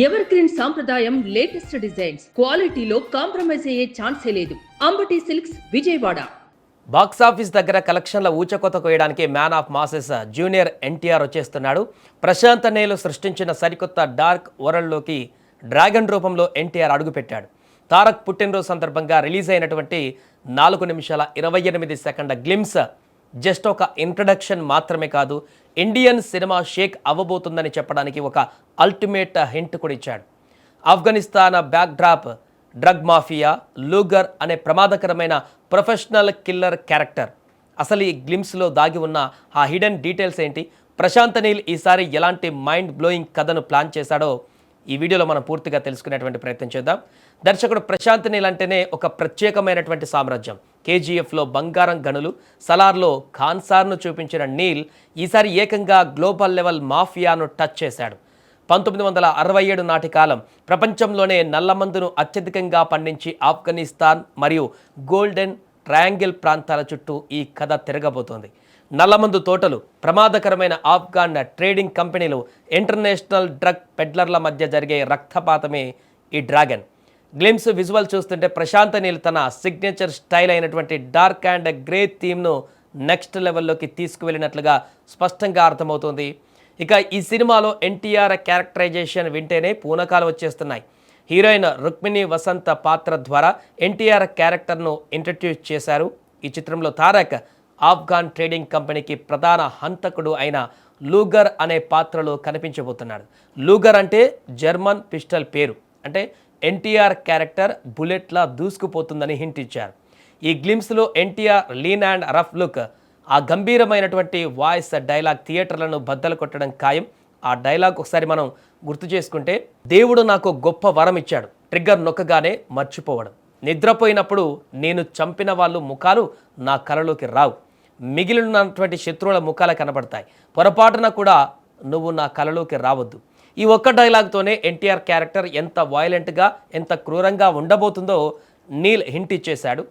Ever green సాంప్రదాయం latest designs క్వాలిటీలో compromise అయ్యే ఛాన్సే లేదు. అంబటి సిల్క్స్ విజయవాడ. బాక్సాఫీస్ దగ్గర కలెక్షన్ల ఊచకోత కోయడానికి man of masses junior NTR వచ్చేస్తున్నాడు. ప్రశాంత్ నీల్ సృష్టించిన సరికొత్త డార్క్ వరల్డ్లోకి డ్రాగన్ రూపంలో ఎన్టీఆర్ అడుగుపెట్టాడు. తారక్ పుట్టినరోజు సందర్భంగా రిలీజ్ అయినటువంటి 4 నిమిషాల 28 సెకండ్ల గ్లిమ్స్ జస్ట్ ఒక ఇంట్రడక్షన్ మాత్రమే కాదు, ఇండియన్ సినిమా షేక్ అవ్వబోతుందని చెప్పడానికి ఒక అల్టిమేట్ హింట్ కూడా ఇచ్చాడు. ఆఫ్ఘనిస్తాన్ బ్యాక్డ్రాప్, డ్రగ్ మాఫియా, లూగర్ అనే ప్రమాదకరమైన ప్రొఫెషనల్ కిల్లర్ క్యారెక్టర్. అసలు ఈ గ్లిమ్స్లో దాగి ఉన్న ఆ హిడెన్ డీటెయిల్స్ ఏంటి? ప్రశాంత్ నీల్ ఈసారి ఎలాంటి మైండ్ బ్లోయింగ్ కథను ప్లాన్ చేశాడో ఈ వీడియోలో మనం పూర్తిగా తెలుసుకునేటువంటి ప్రయత్నం చేద్దాం. దర్శకుడు ప్రశాంత్ నీల్ అంటేనే ఒక ప్రత్యేకమైనటువంటి సామ్రాజ్యం. కేజీఎఫ్లో బంగారం గనులు, సలార్లో ఖాన్సార్ను చూపించిన నీల్ ఈసారి ఏకంగా గ్లోబల్ లెవెల్ మాఫియాను టచ్ చేశాడు. 1967 నాటి కాలం ప్రపంచంలోనే నల్లమందును అత్యధికంగా పండించి ఆఫ్ఘనిస్తాన్ మరియు గోల్డెన్ ట్రయాంగిల్ ప్రాంతాల చుట్టూ ఈ కథ తిరగబోతోంది. నల్లమందు తోటలు, ప్రమాదకరమైన ఆఫ్ఘాన్ ట్రేడింగ్ కంపెనీలు, ఇంటర్నేషనల్ డ్రగ్ పెడ్లర్ల మధ్య జరిగే రక్తపాతమే ఈ డ్రాగన్. గ్లిమ్స్ విజువల్ చూస్తుంటే ప్రశాంత్ నీల్ తన సిగ్నేచర్ స్టైల్ అయినటువంటి డార్క్ అండ్ గ్రే థీమ్ను నెక్స్ట్ లెవెల్లోకి తీసుకువెళ్ళినట్లుగా స్పష్టంగా అర్థమవుతుంది. ఇక ఈ సినిమాలో ఎన్టీఆర్ క్యారెక్టరైజేషన్ వింటేనే పూనకాలు వచ్చేస్తున్నాయి. హీరోయిన్ రుక్మిణి వసంత పాత్ర ద్వారా ఎన్టీఆర్ క్యారెక్టర్ను ఇంట్రడ్యూస్ చేశారు. ఈ చిత్రంలో తారక్ ఆఫ్ఘాన్ ట్రేడింగ్ కంపెనీకి ప్రధాన హంతకుడు అయిన లూగర్ అనే పాత్రలో కనిపించబోతున్నాడు. లూగర్ అంటే జర్మన్ పిస్టల్ పేరు. అంటే ఎన్టీఆర్ క్యారెక్టర్ బుల్లెట్లా దూసుకుపోతుందని హింట్ ఇచ్చారు. ఈ గ్లిమ్స్లో NTR lean and rough look, ఆ గంభీరమైనటువంటి వాయిస్ డైలాగ్ థియేటర్లను బద్దలు కొట్టడం ఖాయం. ఆ డైలాగ్ ఒకసారి మనం గుర్తు చేసుకుంటే, దేవుడు నాకు గొప్ప వరం ఇచ్చాడు, ట్రిగ్గర్ నొక్కగానే మర్చిపోవడం. నిద్రపోయినప్పుడు నేను చంపిన వాళ్ళు ముఖాలు నా కలలోకి రావు, మిగిలినటువంటి శత్రువుల ముఖాలు కనబడతాయి. పొరపాటున కూడా నువ్వు నా కలలోకి రావద్దు. ఈ ఒక్క డైలాగ్తోనే ఎన్టీఆర్ క్యారెక్టర్ ఎంత వైలెంట్గా, ఎంత క్రూరంగా ఉండబోతుందో నీల్ హింట్ ఇచ్చేశాడు.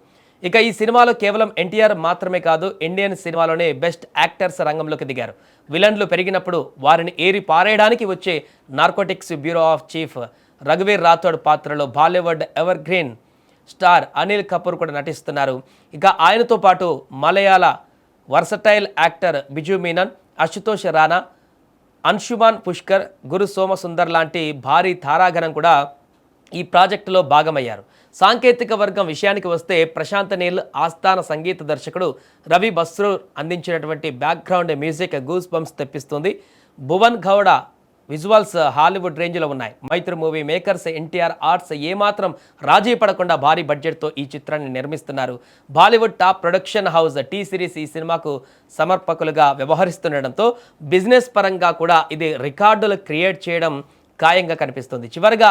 ఇక ఈ సినిమాలో కేవలం ఎన్టీఆర్ మాత్రమే కాదు, ఇండియన్ సినిమాలోనే బెస్ట్ యాక్టర్స్ రంగంలోకి దిగారు. విలన్లు పెరిగినప్పుడు వారిని ఏరి పారేయడానికి వచ్చే నార్కోటిక్స్ బ్యూరో ఆఫ్ చీఫ్ రఘువీర్ రాథోడ్ పాత్రలో Bollywood ever green star Anil Kapoor కూడా నటిస్తున్నారు. ఇక ఆయనతో పాటు మలయాళ వర్సటైల్ యాక్టర్ బిజు మీనన్, అశుతోష్ రాణా, అన్షుమాన్ పుష్కర్, గురు సోమసుందర్ లాంటి భారీ తారాగణం కూడా ఈ ప్రాజెక్టులో భాగమయ్యారు. సాంకేతిక వర్గం విషయానికి వస్తే ప్రశాంత్ నీల్ ఆస్థాన సంగీత దర్శకుడు రవి బస్రూర్ అందించినటువంటి బ్యాక్గ్రౌండ్ మ్యూజిక్ గూస్ బంప్స్ తెప్పిస్తుంది. భువన్ గౌడ విజువల్స్ హాలీవుడ్ రేంజ్లో ఉన్నాయి. మైత్రి మూవీ మేకర్స్ ఎన్టీఆర్ ఆర్ట్స్ ఏమాత్రం రాజీ పడకుండా భారీ బడ్జెట్తో ఈ చిత్రాన్ని నిర్మిస్తున్నారు. Bollywood top production house T Series ఈ సినిమాకు సమర్పకులుగా వ్యవహరిస్తుండడంతో బిజినెస్ పరంగా కూడా ఇది రికార్డులు క్రియేట్ చేయడం ఖాయంగా కనిపిస్తుంది. చివరిగా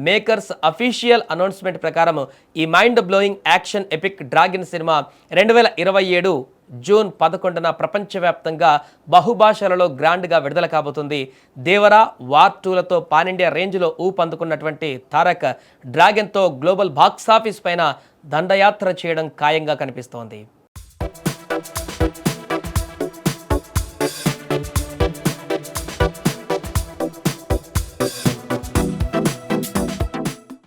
మేకర్స్ అఫీషియల్ అనౌన్స్మెంట్ ప్రకారం ఈ mind blowing action epic dragon cinema 2027 June 11న ప్రపంచవ్యాప్తంగా బహుభాషలలో గ్రాండ్గా విడుదల కాబోతుంది. దేవరా, వార్ 2లతో పాన్ ఇండియా రేంజ్లో ఊపందుకున్నటువంటి తారక్ డ్రాగన్తో గ్లోబల్ బాక్సాఫీస్ పైన దండయాత్ర చేయడం ఖాయంగా కనిపిస్తోంది.